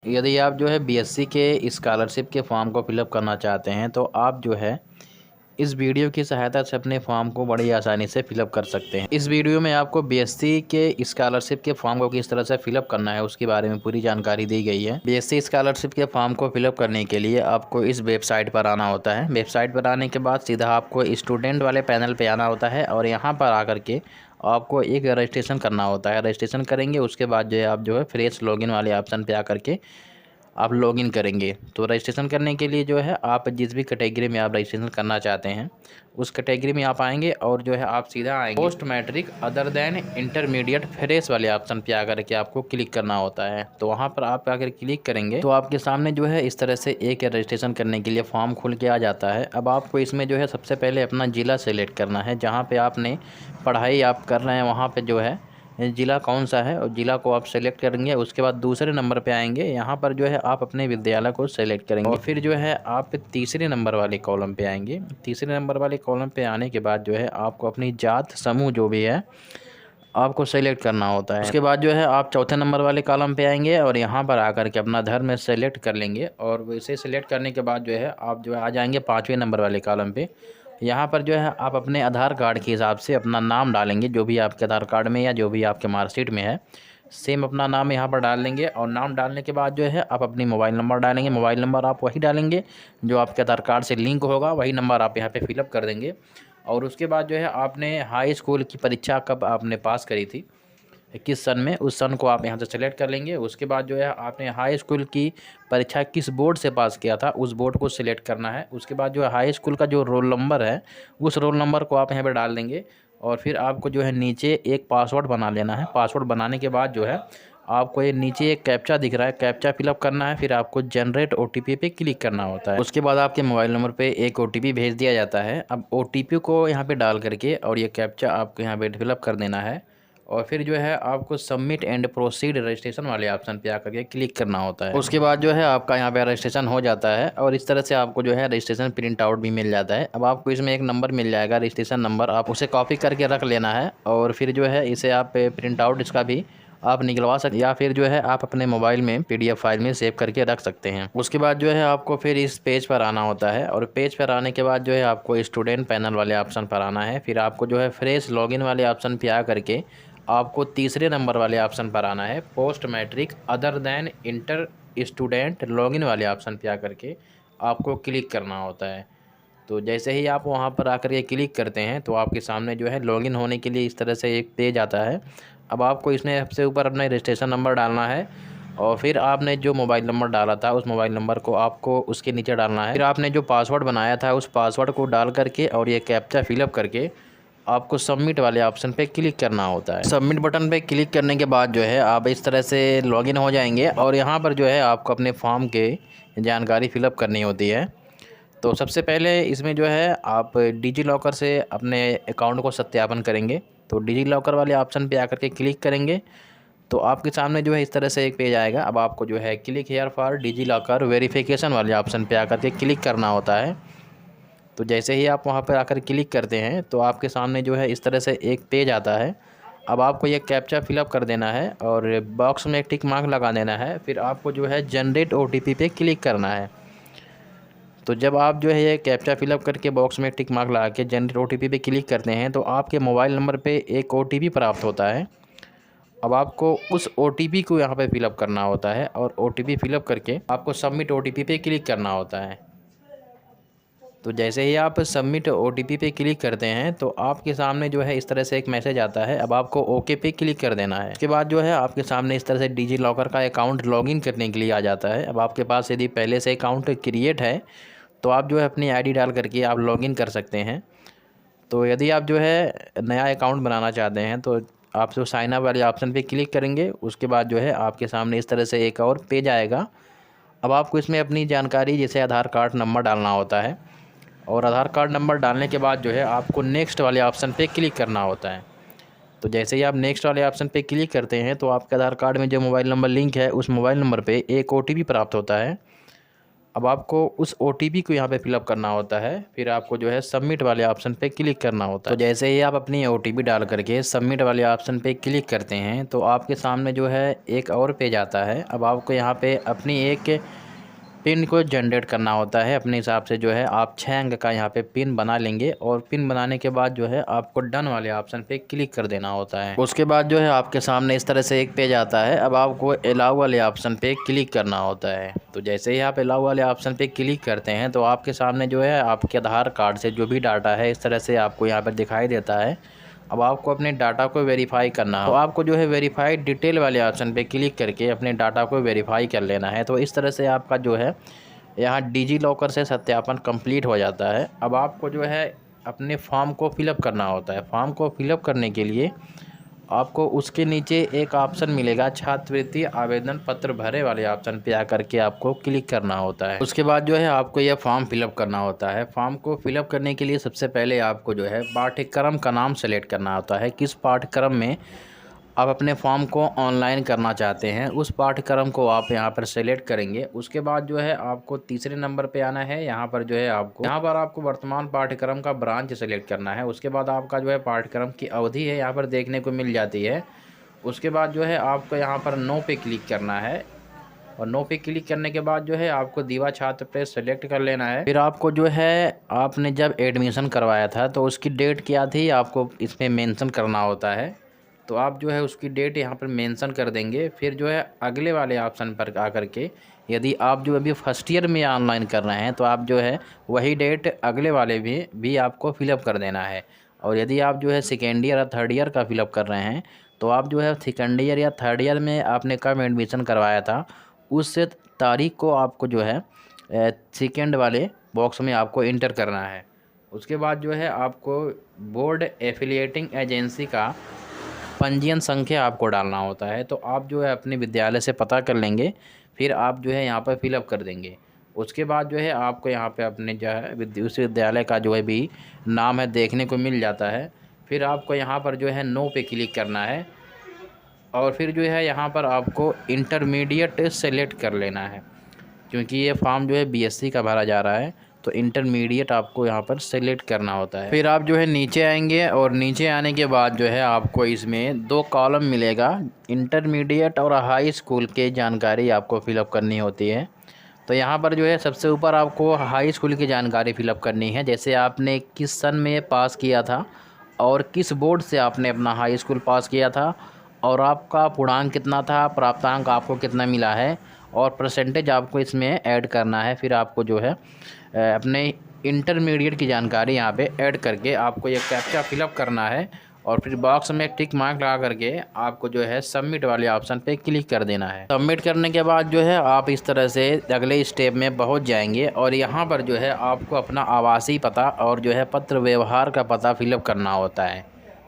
यदि आप जो है बीएससी के स्कॉलरशिप के फॉर्म को फिलअप करना चाहते हैं तो आप जो है इस वीडियो की सहायता से अपने फॉर्म को बड़ी आसानी से फिलअप कर सकते हैं। इस वीडियो में आपको बीएससी के स्कॉलरशिप के फॉर्म को किस तरह से फिलअप करना है उसके बारे में पूरी जानकारी दी गई है। बीएससी स्कॉलरशिप के फॉर्म को फिलअप करने के लिए आपको इस वेबसाइट पर आना होता है। वेबसाइट पर आने के बाद सीधा आपको स्टूडेंट वाले पैनल पर आना होता है और यहाँ पर आकर के आपको एक रजिस्ट्रेशन करना होता है। रजिस्ट्रेशन करेंगे उसके बाद जो है आप जो है फ्रेश लॉगिन वाले ऑप्शन पे आकर के आप लॉगिन करेंगे। तो रजिस्ट्रेशन करने के लिए जो है आप जिस भी कैटेगरी में आप रजिस्ट्रेशन करना चाहते हैं उस कैटेगरी में आप आएंगे और जो है आप सीधा आएंगे post matric other than intermediate fresh वाले ऑप्शन पे आकर के आपको क्लिक करना होता है। तो वहाँ पर आप आकर क्लिक करेंगे तो आपके सामने जो है इस तरह से एक रजिस्ट्रेशन करने के लिए फॉर्म खुल के आ जाता है। अब आपको इसमें जो है सबसे पहले अपना ज़िला सेलेक्ट करना है, जहाँ पर आपने पढ़ाई आप कर रहे हैं वहाँ पर जो है ज़िला कौन सा है और ज़िला को आप सेलेक्ट करेंगे। उसके बाद दूसरे नंबर पे आएंगे, यहाँ पर जो है आप अपने विद्यालय को सेलेक्ट करेंगे और फिर जो है आप तीसरे नंबर वाले कॉलम पे आएंगे। तीसरे नंबर वाले कॉलम पे आने के बाद जो है आपको अपनी जात समूह जो भी है आपको सेलेक्ट करना होता है। उसके बाद जो है आप चौथे नंबर वाले कॉलम पे आएंगे और यहाँ पर आकर के अपना धर्म सेलेक्ट कर लेंगे और इसे सेलेक्ट करने के बाद जो है आप जो है आ जाएंगे पाँचवें नंबर वाले कॉलम पे। यहाँ पर जो है आप अपने आधार कार्ड के हिसाब से अपना नाम डालेंगे, जो भी आपके आधार कार्ड में या जो भी आपके मार्कशीट में है सेम अपना नाम यहाँ पर डाल देंगे। और नाम डालने के बाद जो है आप अपनी मोबाइल नंबर डालेंगे। मोबाइल नंबर आप वही डालेंगे जो आपके आधार कार्ड से लिंक होगा, वही नंबर आप यहाँ पे फिलअप कर देंगे। और उसके बाद जो है आपने हाई स्कूल की परीक्षा कब आपने पास करी थी, किस सन में, उस सन को आप यहाँ से सेलेक्ट कर लेंगे। उसके बाद जो है आपने हाई स्कूल की परीक्षा किस बोर्ड से पास किया था उस बोर्ड को सिलेक्ट करना है। उसके बाद जो है हाई स्कूल का जो रोल नंबर है उस रोल नंबर को आप यहाँ पे डाल देंगे और फिर आपको जो है नीचे एक पासवर्ड बना लेना है। पासवर्ड बनाने के बाद जो है आपको ये नीचे एक कैप्चा दिख रहा है, कैप्चा फिलअप करना है। फिर आपको जनरेट ओटीपी पे क्लिक करना होता है। उसके बाद आपके मोबाइल नंबर पे एक ओटीपी भेज दिया जाता है। अब ओटीपी को यहाँ पे डाल करके और ये कैप्चा आपको यहाँ पे फिलअप कर देना है और फिर जो है आपको सबमिट एंड प्रोसीड रजिस्ट्रेशन वाले ऑप्शन पे आकर के क्लिक करना होता है। उसके बाद जो है आपका यहाँ पे रजिस्ट्रेशन हो जाता है और इस तरह से आपको जो है रजिस्ट्रेशन प्रिंट आउट भी मिल जाता है। अब आपको इसमें एक नंबर मिल जाएगा रजिस्ट्रेशन नंबर, आप उसे कॉपी करके रख लेना है और फिर जो है इसे आप प्रिंट आउट इसका भी आप निकलवा सकते या फिर जो है आप अपने मोबाइल में पीडीएफ फाइल में सेव करके रख सकते हैं। उसके बाद जो है आपको फिर इस पेज पर आना होता है और पेज पर आने के बाद जो है आपको स्टूडेंट पैनल वाले ऑप्शन पर आना है। फिर आपको जो है फ्रेश लॉगिन वाले ऑप्शन पे आ करके आपको तीसरे नंबर वाले ऑप्शन पर आना है, post matric other than inter student login वाले ऑप्शन पे आकर के आपको क्लिक करना होता है। तो जैसे ही आप वहां पर आकर के क्लिक करते हैं तो आपके सामने जो है लॉगिन होने के लिए इस तरह से एक पेज आता है। अब आपको इसमें सबसे ऊपर अपना रजिस्ट्रेशन नंबर डालना है और फिर आपने जो मोबाइल नंबर डाला था उस मोबाइल नंबर को आपको उसके नीचे डालना है। फिर आपने जो पासवर्ड बनाया था उस पासवर्ड को डाल करके और ये कैप्चा फिलअप करके आपको सबमिट वाले ऑप्शन पे क्लिक करना होता है। सबमिट बटन पे क्लिक करने के बाद जो है आप इस तरह से लॉगिन हो जाएंगे और यहाँ पर जो है आपको अपने फॉर्म के जानकारी फिलअप करनी होती है। तो सबसे पहले इसमें जो है आप डिजी लॉकर से अपने अकाउंट को सत्यापन करेंगे। तो डिजी लॉकर वाले ऑप्शन पे आकर के क्लिक करेंगे तो आपके सामने जो है इस तरह से एक पेज आएगा। अब आपको जो है click here for DigiLocker verification वाले ऑप्शन पे आकर के क्लिक करना होता है। तो जैसे ही आप वहां पर आकर क्लिक करते हैं तो आपके सामने जो है इस तरह से एक पेज आता है। अब आपको ये कैप्चा फिलअप कर देना है और बॉक्स में एक टिक मार्क लगा देना है। फिर आपको जो है जनरेट ओटीपी पे क्लिक करना है। तो जब आप जो है ये कैप्चा फिलअप करके बॉक्स में टिक मार्क लगा के जनरेट ओटीपी पे क्लिक करते हैं तो आपके मोबाइल नंबर पे एक ओटीपी प्राप्त होता है। अब आपको उस ओटीपी को यहाँ पे फिलअप करना होता है और ओटीपी फिलअप करके आपको सबमिट ओटीपी पे क्लिक करना होता है। तो जैसे ही आप सबमिट ओटीपी पे क्लिक करते हैं तो आपके सामने जो है इस तरह से एक मैसेज आता है। अब आपको ओके पे क्लिक कर देना है। उसके बाद जो है आपके सामने इस तरह से डिजी लॉकर का अकाउंट लॉगिन करने के लिए आ जाता है। अब आपके पास यदि पहले से अकाउंट क्रिएट है तो आप जो है अपनी आईडी डाल करके आप लॉगिन कर सकते हैं। तो यदि आप जो है नया अकाउंट बनाना चाहते हैं तो आप जो साइन अप वाले ऑप्शन पे क्लिक करेंगे। उसके बाद जो है आपके सामने इस तरह से एक और पेज आएगा। अब आपको इसमें अपनी जानकारी जैसे आधार कार्ड नंबर डालना होता है और आधार कार्ड नंबर डालने के बाद जो है आपको नेक्स्ट वाले ऑप्शन पे क्लिक करना होता है। तो जैसे ही आप नेक्स्ट वाले ऑप्शन पे क्लिक करते हैं तो आपके आधार कार्ड में जो मोबाइल नंबर लिंक है उस मोबाइल नंबर पे एक ओटीपी प्राप्त होता है। अब आपको उस OTP को यहाँ पे फिलअप करना होता है। फिर आपको जो है सबमिट वाले ऑप्शन पे क्लिक करना होता है। तो जैसे ही आप अपनी OTP डाल करके सबमिट वाले ऑप्शन पे क्लिक करते हैं तो आपके सामने जो है एक और पेज आता है। अब आपको यहाँ पे अपनी एक पिन को जनरेट करना होता है अपने हिसाब से। जो है आप 6 अंक का यहाँ पे पिन बना लेंगे और पिन बनाने के बाद जो है आपको डन वाले ऑप्शन पे क्लिक कर देना होता है। उसके बाद जो है आपके सामने इस तरह से एक पेज आता है। अब आपको अलाउ वाले ऑप्शन पे क्लिक करना होता है। तो जैसे ही आप अलाउ वाले ऑप्शन पे क्लिक करते हैं तो आपके सामने जो है आपके आधार कार्ड से जो भी डाटा है इस तरह से आपको यहाँ पर दिखाई देता है। अब आपको अपने डाटा को वेरीफाई करना है तो आपको जो है वेरीफाइड डिटेल वाले ऑप्शन पे क्लिक करके अपने डाटा को वेरीफाई कर लेना है। तो इस तरह से आपका जो है यहाँ डिजी लॉकर से सत्यापन कंप्लीट हो जाता है। अब आपको जो है अपने फॉर्म को फिलअप करना होता है। फॉर्म को फिलअप करने के लिए आपको उसके नीचे एक ऑप्शन मिलेगा छात्रवृत्ति आवेदन पत्र भरे वाले ऑप्शन पे आकर के आपको क्लिक करना होता है। उसके बाद जो है आपको यह फॉर्म फिलअप करना होता है। फॉर्म को फिलअप करने के लिए सबसे पहले आपको जो है पाठ्यक्रम का नाम सेलेक्ट करना होता है। किस पाठ्यक्रम में आप अपने फॉर्म को ऑनलाइन करना चाहते हैं उस पाठ्यक्रम को आप यहाँ पर सेलेक्ट करेंगे। उसके बाद जो है आपको तीसरे नंबर पे आना है। यहाँ पर जो है आपको वर्तमान पाठ्यक्रम का ब्रांच सेलेक्ट करना है। उसके बाद आपका जो है पाठ्यक्रम की अवधि है यहाँ पर देखने को मिल जाती है। उसके बाद जो है आपको यहाँ पर नो पे क्लिक करना है और नो पे क्लिक करने के बाद जो है आपको दीवा छात्र पे सेलेक्ट कर लेना है। फिर आपको जो है आपने जब एडमिशन करवाया था तो उसकी डेट क्या थी आपको इसमें मेंशन करना होता है। तो आप जो है उसकी डेट यहाँ पर मेंशन कर देंगे। फिर जो है अगले वाले ऑप्शन पर आकर के यदि आप जो अभी फर्स्ट ईयर में ऑनलाइन कर रहे हैं तो आप जो है वही डेट अगले वाले भी आपको फिलअप कर देना है। और यदि आप जो है सेकेंड ईयर या थर्ड ईयर का फिलअप कर रहे हैं तो आप जो है सेकेंड ईयर या थर्ड ईयर में आपने कब एडमिशन करवाया था उस तारीख को आपको जो है सेकेंड वाले बॉक्स में आपको इंटर करना है। उसके बाद जो है आपको बोर्ड एफिलिएटिंग एजेंसी का पंजीयन संख्या आपको डालना होता है। तो आप जो है अपने विद्यालय से पता कर लेंगे। फिर आप जो है यहाँ पर फिलअप कर देंगे। उसके बाद जो है आपको यहाँ पे अपने जो है उस विद्यालय का जो है भी नाम है देखने को मिल जाता है। फिर आपको यहाँ पर जो है नो पे क्लिक करना है और फिर जो है यहाँ पर आपको इंटरमीडिएट सेलेक्ट कर लेना है क्योंकि ये फॉर्म जो है BSc का भरा जा रहा है। तो इंटरमीडिएट आपको यहाँ पर सेलेक्ट करना होता है। फिर आप जो है नीचे आएंगे और नीचे आने के बाद जो है आपको इसमें 2 कॉलम मिलेगा। इंटरमीडिएट और हाई स्कूल के जानकारी आपको फिलअप करनी होती है। तो यहाँ पर जो है सबसे ऊपर आपको हाई स्कूल की जानकारी फिलअप करनी है। जैसे आपने किस सन में पास किया था और किस बोर्ड से आपने अपना हाई स्कूल पास किया था और आपका पूर्णांक कितना था, प्राप्तांक आपको कितना मिला है और परसेंटेज आपको इसमें ऐड करना है। फिर आपको जो है अपने इंटरमीडिएट की जानकारी यहाँ पे ऐड करके आपको ये कैप्चा फिलअप करना है और फिर बॉक्स में टिक मार्क लगा करके आपको जो है सबमिट वाले ऑप्शन पे क्लिक कर देना है। सबमिट करने के बाद जो है आप इस तरह से अगले स्टेप में पहुँच जाएंगे और यहाँ पर जो है आपको अपना आवासीय पता और जो है पत्र व्यवहार का पता फिलअप करना होता है।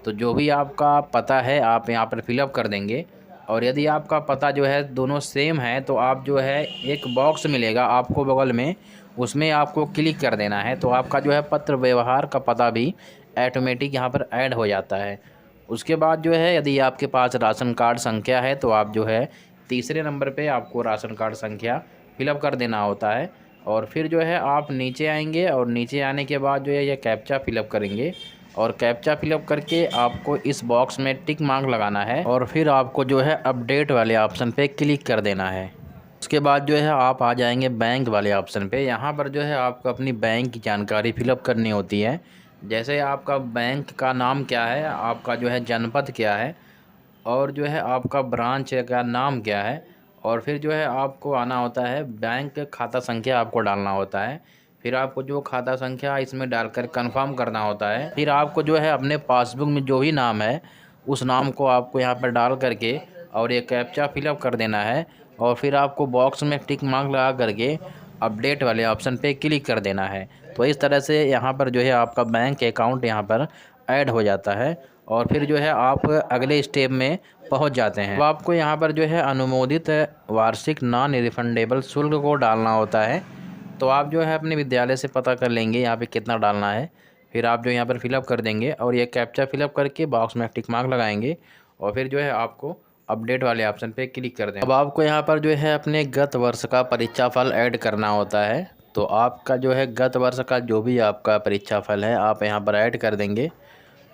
तो जो भी आपका पता है आप यहाँ पर फिलअप कर देंगे और यदि आपका पता जो है दोनों सेम है तो आप जो है एक बॉक्स मिलेगा आपको बगल में, उसमें आपको क्लिक कर देना है। तो आपका जो है पत्र व्यवहार का पता भी ऑटोमेटिक यहाँ पर ऐड हो जाता है। उसके बाद जो है यदि आपके पास राशन कार्ड संख्या है तो आप जो है तीसरे नंबर पे आपको राशन कार्ड संख्या फिलअप कर देना होता है। और फिर जो है आप नीचे आएंगे और नीचे आने के बाद जो है ये कैप्चा फिलअप करेंगे और कैप्चा फिलअप करके आपको इस बॉक्स में टिक मार्क लगाना है और फिर आपको जो है अपडेट वाले ऑप्शन पे क्लिक कर देना है। उसके बाद जो है आप आ जाएंगे बैंक वाले ऑप्शन पे। यहाँ पर जो है आपको अपनी बैंक की जानकारी फिलअप करनी होती है। जैसे आपका बैंक का नाम क्या है, आपका जो है जनपद क्या है और जो है आपका ब्रांच का नाम क्या है और फिर जो है आपको आना होता है बैंक खाता संख्या आपको डालना होता है। फिर आपको जो खाता संख्या इसमें डालकर कंफर्म करना होता है। फिर आपको जो है अपने पासबुक में जो भी नाम है उस नाम को आपको यहाँ पर डाल करके और ये कैप्चा फिलअप कर देना है और फिर आपको बॉक्स में टिक मार्क लगा करके अपडेट वाले ऑप्शन पे क्लिक कर देना है। तो इस तरह से यहाँ पर जो है आपका बैंक अकाउंट यहाँ पर ऐड हो जाता है और फिर जो है आप अगले स्टेप में पहुँच जाते हैं। तो आपको यहाँ पर जो है अनुमोदित वार्षिक नॉन रिफंडेबल शुल्क को डालना होता है। तो आप जो है अपने विद्यालय से पता कर लेंगे यहाँ पे कितना डालना है। फिर आप जो यहाँ पर फिलअप कर देंगे और ये कैप्चा फिलअप करके बॉक्स में टिक मार्क लगाएंगे और फिर जो है आपको अपडेट वाले ऑप्शन पे क्लिक कर दें। अब आपको यहाँ पर जो है अपने गत वर्ष का परीक्षा फल ऐड करना होता है। तो आपका जो है गत वर्ष का जो भी आपका परीक्षा फल है आप यहाँ पर ऐड कर देंगे।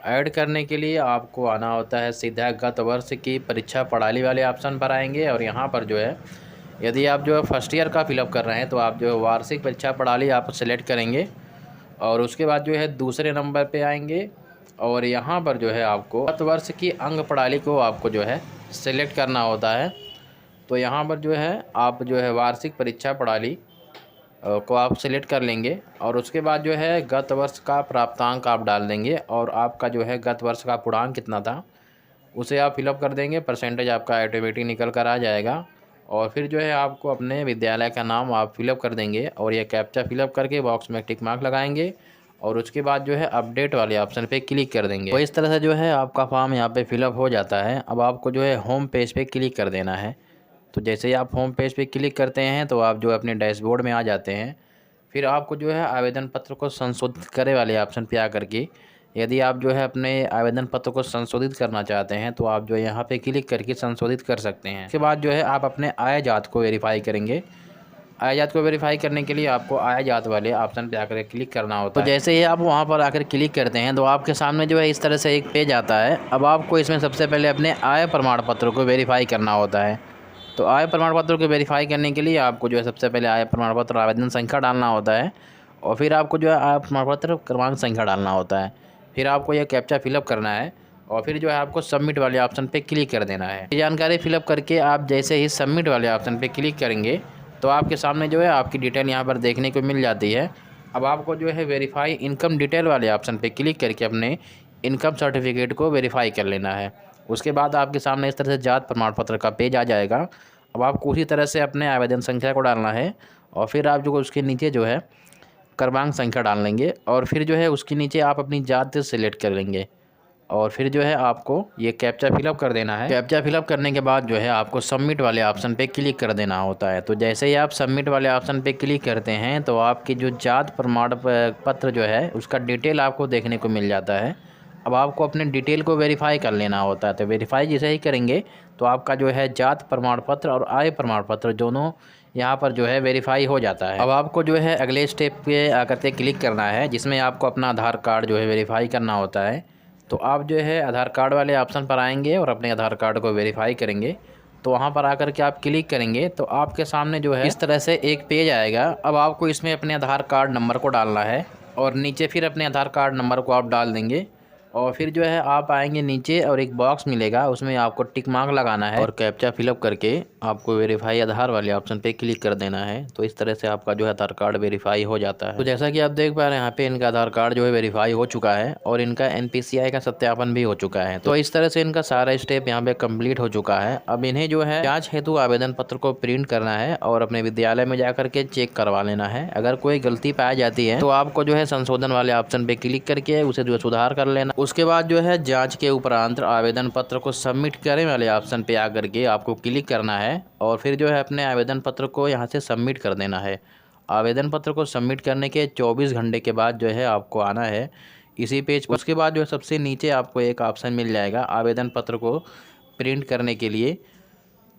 ऐड करने के लिए आपको आना होता है सीधा गत वर्ष की परीक्षा प्रणाली वाले ऑप्शन पर आएंगे और यहाँ पर जो है यदि आप जो है फर्स्ट ईयर का फिलअप कर रहे हैं तो आप जो है वार्षिक परीक्षा प्रणाली आप सेलेक्ट करेंगे और उसके बाद जो है दूसरे नंबर पे आएंगे और यहाँ पर जो है आपको गत वर्ष की अंक प्रणाली को आपको जो है सेलेक्ट करना होता है। तो यहाँ पर जो है आप जो है वार्षिक परीक्षा प्रणाली को आप सेलेक्ट कर लेंगे और उसके बाद जो है गत वर्ष का प्राप्तांक आप डाल देंगे और आपका जो है गत वर्ष का पूर्णांक कितना था उसे आप फिलअप कर देंगे। परसेंटेज आपका ऑटोमेटिक निकल कर आ जाएगा और फिर जो है आपको अपने विद्यालय का नाम आप फिलअप कर देंगे और यह कैप्चा फिलअप करके बॉक्स में टिक मार्क लगाएंगे और उसके बाद जो है अपडेट वाले ऑप्शन पे क्लिक कर देंगे। तो इस तरह से जो है आपका फॉर्म यहाँ पे फिलअप हो जाता है। अब आपको जो है होम पेज पे क्लिक कर देना है। तो जैसे ही आप होम पेज पे क्लिक करते हैं तो आप जो है अपने डैशबोर्ड में आ जाते हैं। फिर आपको जो है आवेदन पत्र को संशोधित करे वाले ऑप्शन पे आकर के यदि आप जो है अपने आवेदन पत्र को संशोधित करना चाहते हैं तो आप जो है यहाँ पे क्लिक करके संशोधित कर सकते हैं। उसके बाद जो है आप अपने आय जात को वेरीफाई करेंगे। आय जात को वेरीफाई करने के लिए आपको आय जात वाले ऑप्शन पे आकर क्लिक करना होता है। तो जैसे ही आप वहाँ पर आकर क्लिक करते हैं तो आपके सामने जो है इस तरह से एक पेज आता है। अब आपको इसमें सबसे पहले अपने आय प्रमाण पत्र को वेरीफाई करना होता है। तो आय प्रमाण पत्र को वेरीफाई करने के लिए आपको जो है सबसे पहले आय प्रमाण पत्र आवेदन संख्या डालना होता है और फिर आपको जो है आय प्रमाण पत्र क्रमांक संख्या डालना होता है। फिर आपको यह कैप्चा फिलअप करना है और फिर जो है आपको सबमिट वाले ऑप्शन पे क्लिक कर देना है। ये जानकारी फिलअप करके आप जैसे ही सबमिट वाले ऑप्शन पे क्लिक करेंगे तो आपके सामने जो है आपकी डिटेल यहाँ पर देखने को मिल जाती है। अब आपको जो है वेरीफाई इनकम डिटेल वाले ऑप्शन पे क्लिक करके अपने इनकम सर्टिफिकेट को वेरीफाई कर लेना है। उसके बाद आपके सामने इस तरह से जात प्रमाण पत्र का पेज आ जाएगा। अब आपको उसी तरह से अपने आवेदन संख्या को डालना है और फिर आप जो उसके नीचे जो है क्रमांक संख्या डाल लेंगे और फिर जो है उसके नीचे आप अपनी जात सेलेक्ट कर लेंगे और फिर जो है आपको ये कैप्चा फिलअप कर देना है। कैप्चा फिलअप करने के बाद जो है आपको सबमिट वाले ऑप्शन पे क्लिक कर देना होता है। तो जैसे ही आप सबमिट वाले ऑप्शन पे क्लिक करते हैं तो आपकी जो जात प्रमाण पत्र जो है उसका डिटेल आपको देखने को मिल जाता है। अब आपको अपने डिटेल को वेरीफाई कर लेना होता है। तो वेरीफाई जैसे ही करेंगे तो आपका जो है जात प्रमाण पत्र और आय प्रमाण पत्र दोनों यहाँ पर जो है वेरीफाई हो जाता है। अब आपको जो है अगले स्टेप पे आकर के क्लिक करना है जिसमें आपको अपना आधार कार्ड जो है वेरीफाई करना होता है। तो आप जो है आधार कार्ड वाले ऑप्शन पर आएंगे और अपने आधार कार्ड को वेरीफाई करेंगे। तो वहाँ पर आकर के आप क्लिक करेंगे तो आपके सामने जो है इस तरह से एक पेज आएगा। अब आपको इसमें अपने आधार कार्ड नंबर को डालना है और नीचे फिर अपने आधार कार्ड नंबर को आप डाल देंगे और फिर जो है आप आएंगे नीचे और एक बॉक्स मिलेगा उसमें आपको टिक मार्क लगाना है और कैप्चा फिलअप करके आपको वेरीफाई आधार वाले ऑप्शन पे क्लिक कर देना है। तो इस तरह से आपका जो है आधार कार्ड वेरीफाई हो जाता है। तो जैसा कि आप देख पा रहे हैं यहाँ पे इनका आधार कार्ड जो है वेरीफाई हो चुका है और इनका NPCI का सत्यापन भी हो चुका है। तो इस तरह से इनका सारा स्टेप यहाँ पे कम्प्लीट हो चुका है। अब इन्हें जो है जाँच हेतु आवेदन पत्र को प्रिंट करना है और अपने विद्यालय में जाकर के चेक करवा लेना है। अगर कोई गलती पाई जाती है तो आपको जो है संशोधन वाले ऑप्शन पे क्लिक करके उसे जो है सुधार कर लेना। उसके बाद जो है जांच के उपरांत आवेदन पत्र को सबमिट करने वाले ऑप्शन पे आकर के आपको क्लिक करना है और फिर जो है अपने आवेदन पत्र को यहां से सबमिट कर देना है। आवेदन पत्र को सबमिट करने के 24 घंटे के बाद जो है आपको आना है इसी पेज पर। उसके बाद जो है सबसे नीचे आपको एक ऑप्शन मिल जाएगा आवेदन पत्र को प्रिंट करने के लिए।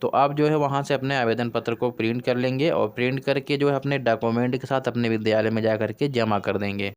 तो आप जो है वहाँ से अपने आवेदन पत्र को प्रिंट कर लेंगे और प्रिंट करके जो है अपने डॉक्यूमेंट के साथ अपने विद्यालय में जा कर के जमा कर देंगे।